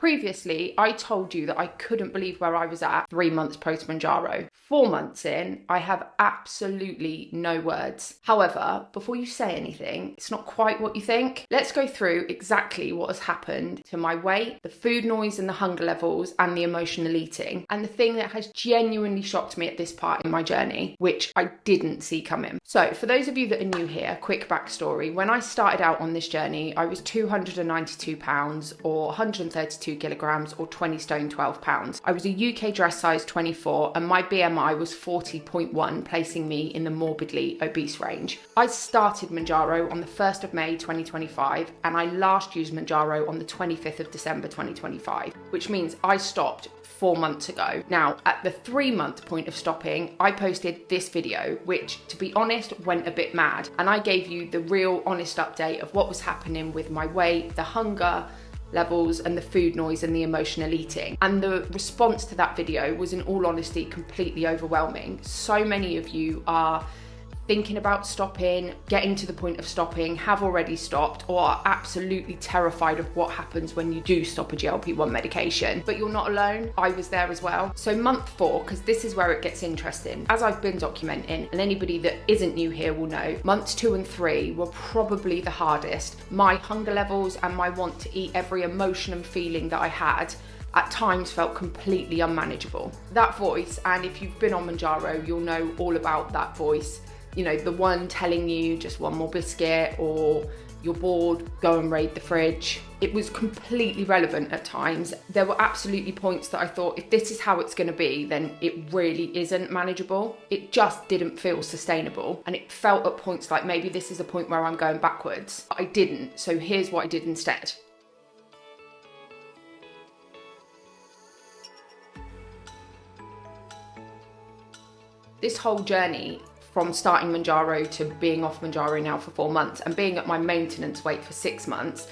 Previously, I told you that I couldn't believe where I was at 3 months post Mounjaro. 4 months in, I have absolutely no words. However, before you say anything, it's not quite what you think. Let's go through exactly what has happened to my weight, the food noise and the hunger levels, and the emotional eating. And the thing that has genuinely shocked me at this part in my journey, which I didn't see coming. So for those of you that are new here, quick backstory. When I started out on this journey, I was 292 pounds or 132 kilograms or 20 stone 12 pounds. I was a UK dress size 24 and my BMI was 40.1, placing me in the morbidly obese range. I started Mounjaro on the 1st of May 2025 and I last used Mounjaro on the 25th of December 2025, which means I stopped 4 months ago. Now, at the 3-month point of stopping, I posted this video, which, to be honest, went a bit mad. And I gave you the real honest update of what was happening with my weight, the hunger levels, and the food noise and the emotional eating. And the response to that video was, in all honesty, completely overwhelming. So many of you are thinking about stopping, getting to the point of stopping, have already stopped, or are absolutely terrified of what happens when you do stop a GLP-1 medication. But you're not alone. I was there as well. So month 4, because this is where it gets interesting, as I've been documenting, and anybody that isn't new here will know, months 2 and 3 were probably the hardest. My hunger levels and my want to eat, every emotion and feeling that I had at times felt completely unmanageable. That voice, and if you've been on Mounjaro, you'll know all about that voice. You know, the one telling you just one more biscuit, or you're bored, go and raid the fridge. It was completely relevant at times. There were absolutely points that I thought, if this is how it's gonna be, then it really isn't manageable. It just didn't feel sustainable. And it felt at points like maybe this is a point where I'm going backwards. But I didn't, so here's what I did instead. This whole journey, from starting Mounjaro to being off Mounjaro now for 4 months and being at my maintenance weight for 6 months,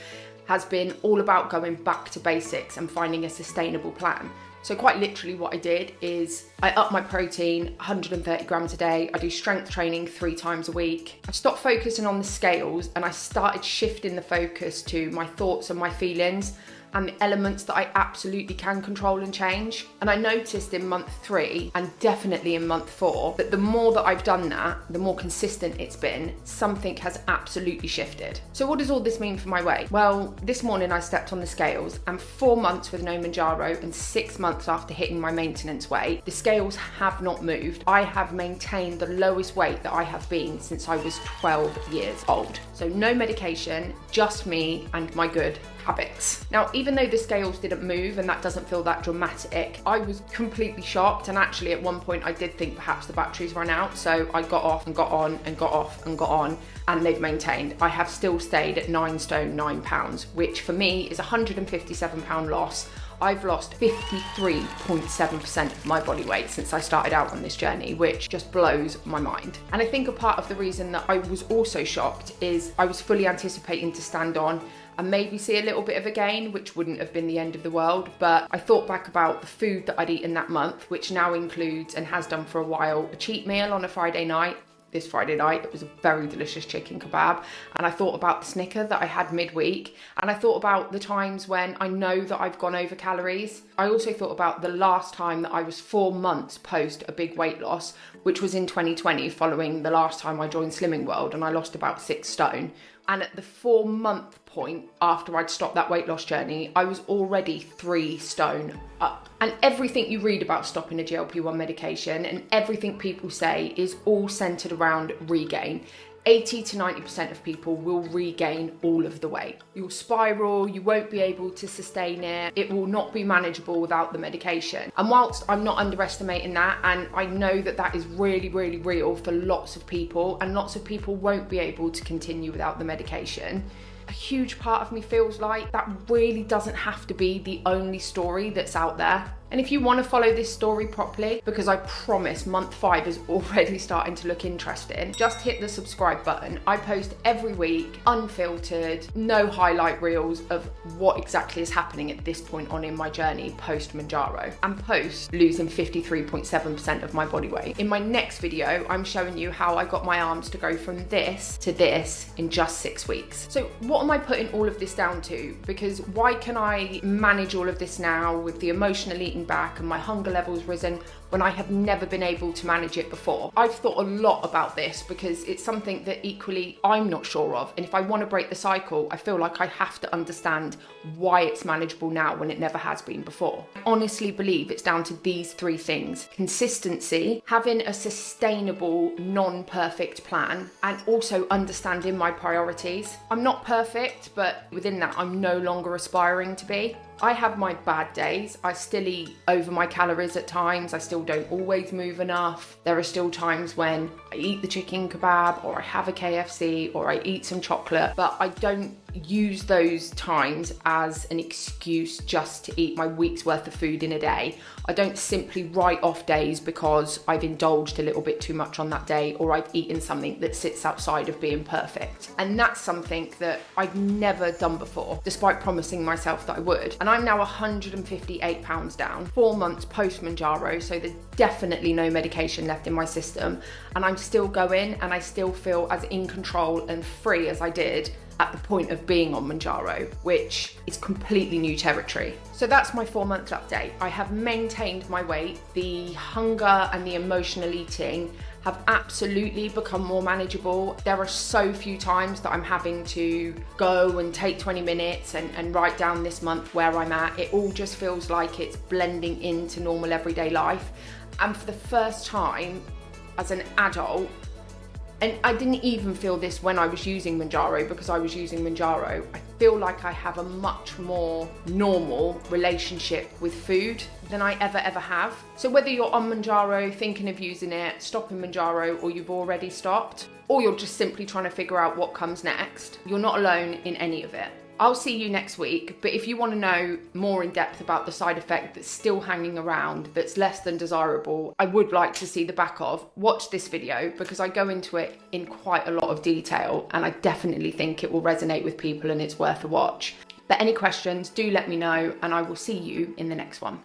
has been all about going back to basics and finding a sustainable plan. So quite literally what I did is I upped my protein 130 grams a day. I do strength training 3 times a week. I stopped focusing on the scales and I started shifting the focus to my thoughts and my feelings and the elements that I absolutely can control and change. And I noticed in month 3 and definitely in month 4 that the more that I've done that, the more consistent it's been, something has absolutely shifted. So what does all this mean for my weight? Well, this morning I stepped on the scales and 4 months with no Mounjaro and 6 months after hitting my maintenance weight, the scales have not moved. I have maintained the lowest weight that I have been since I was 12 years old. So no medication, just me and my good habits. Now, even though the scales didn't move and that doesn't feel that dramatic, I was completely shocked, and actually at one point I did think perhaps the batteries ran out, so I got off and got on and got off and got on, and they've maintained. I have still stayed at 9 stone 9 pounds, which for me is a 157 pound loss. I've lost 53.7% of my body weight since I started out on this journey, which just blows my mind. And I think a part of the reason that I was also shocked is I was fully anticipating to stand on and maybe see a little bit of a gain, which wouldn't have been the end of the world. But I thought back about the food that I'd eaten that month, which now includes, and has done for a while, a cheat meal on a Friday night. This Friday night, it was a very delicious chicken kebab. And I thought about the Snicker that I had midweek. And I thought about the times when I know that I've gone over calories. I also thought about the last time that I was 4 months post a big weight loss, which was in 2020, following the last time I joined Slimming World, and I lost about 6 stone. And at the 4-month point after I'd stopped that weight loss journey, I was already 3 stone up. And everything you read about stopping a GLP-1 medication and everything people say is all centered around regain. 80 to 90% of people will regain all of the weight. You'll spiral, you won't be able to sustain it, it will not be manageable without the medication. And whilst I'm not underestimating that, and I know that that is really, really real for lots of people, and lots of people won't be able to continue without the medication, a huge part of me feels like that really doesn't have to be the only story that's out there. And if you want to follow this story properly, because I promise month 5 is already starting to look interesting, just hit the subscribe button. I post every week, unfiltered, no highlight reels of what exactly is happening at this point on in my journey post Mounjaro, and post losing 53.7% of my body weight. In my next video, I'm showing you how I got my arms to go from this to this in just 6 weeks. So what am I putting all of this down to? Because why can I manage all of this now with the emotional eating back and my hunger levels risen when I have never been able to manage it before? I've thought a lot about this because it's something that equally I'm not sure of, and if I want to break the cycle, I feel like I have to understand why it's manageable now when it never has been before. I honestly believe it's down to these 3 things: consistency, having a sustainable, non-perfect plan, and also understanding my priorities. I'm not perfect, but within that, I'm no longer aspiring to be. I have my bad days. I still eat over my calories at times. I still don't always move enough. There are still times when I eat the chicken kebab, or I have a KFC, or I eat some chocolate, but I don't use those times as an excuse just to eat my week's worth of food in a day. I don't simply write off days because I've indulged a little bit too much on that day, or I've eaten something that sits outside of being perfect. And that's something that I've never done before, despite promising myself that I would. And I'm now 158 pounds down, 4 months post Mounjaro, so there's definitely no medication left in my system. And I'm still going, and I still feel as in control and free as I did at the point of being on Mounjaro, which is completely new territory. So that's my 4-month update. I have maintained my weight. The hunger and the emotional eating have absolutely become more manageable. There are so few times that I'm having to go and take 20 minutes and write down this month where I'm at. It all just feels like it's blending into normal everyday life. And for the first time as an adult, and I didn't even feel this when I was using Mounjaro, because I was using Mounjaro, I feel like I have a much more normal relationship with food than I ever have. So whether you're on Mounjaro, thinking of using it, stopping Mounjaro, or you've already stopped, or you're just simply trying to figure out what comes next, you're not alone in any of it. I'll see you next week, but if you want to know more in depth about the side effect that's still hanging around, that's less than desirable, I would like to see the back of, watch this video, because I go into it in quite a lot of detail, and I definitely think it will resonate with people and it's worth a watch. But any questions, do let me know, and I will see you in the next one.